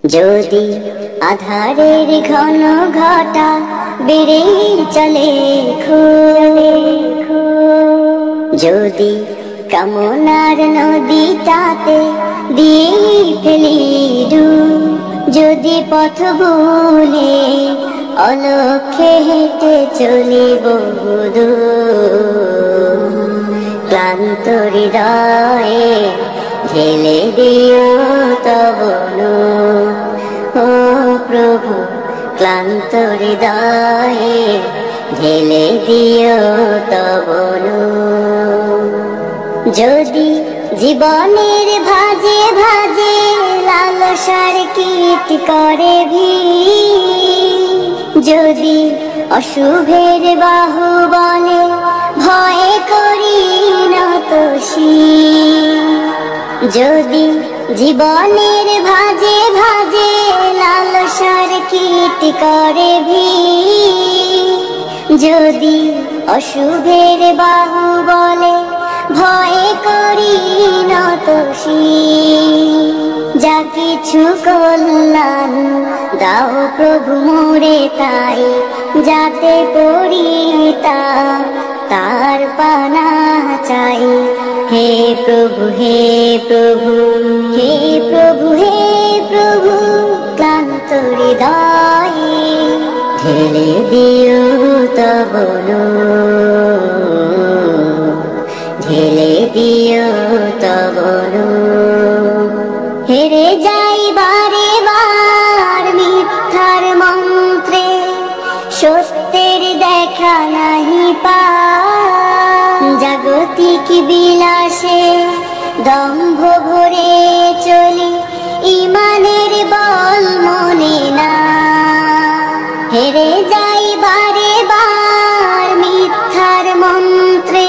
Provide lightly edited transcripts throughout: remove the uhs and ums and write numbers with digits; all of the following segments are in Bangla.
যদি আধারের ঘন ঘটা বেড়ে চলে যদি কামনার নদীটাতে দিয়ে ফেলি ডুব, যদি পথ ভুলে অলক্ষ্যে হেঁটে চলি বহুদূর, ক্লান্ত হৃদয়ে ঢেলে দিও তব নূর। ও প্রভু, ক্লান্ত হৃদয়ে ঢেলে দিও তব নূর। যদি জীবনের ভাজে ভাজে লালসার কীট করে ভিড়, যদি অশুভের বাহু বলে ভয় করি নত শির, যদি জীবনের ভাজে ভাজে লালসার কীট করে ভিড়, যদি অশুভের বাহু বলে ভয় করি নত শির, যা কিছু কল্যাণ দাও প্রভু মোরে তাই, যাতে পড়ি তার পানা চাই। হে প্রভু, হে প্রভু, হে প্রভু, হে প্রভু, ক্লান্ত হৃদয়ে ঢেলে দিও তব নূর, ঢেলে দিও তব নূর। হেরে যাই বারে বার মিথ্যার মন্ত্রে, সত্যের দেখা নাহি পাই, জাগতিক বিলাসে দম্ভ ভরে চলি, ইমানের বল মনে না। হেরে যাই বারে বার মিথ্যার মন্ত্রে,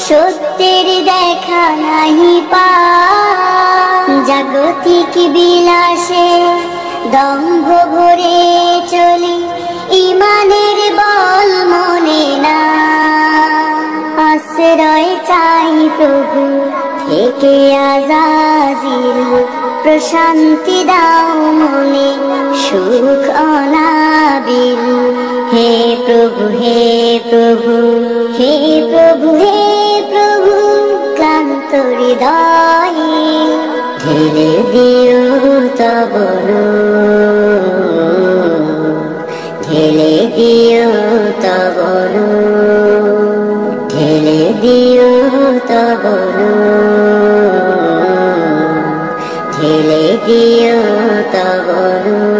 সত্যের দেখা নাহি পাই, জাগতিক বিলাসে দম্ভ ভরে চলি, ইমানের বল মনে না। আশ্রয় চাই প্রভু থেকে আজাজিল, প্রশান্তি দাও মনে সুখ অনাবিল। হে প্রভু, হে প্রভু, হে প্রভু, হে প্রভু, ক্লান্ত হৃদয়ে ঢেলে দিও তব নূর, ঢেলে দিও তব নূর, ঢেলে দিও তব নূর, ঢেলে দিও তব নূর।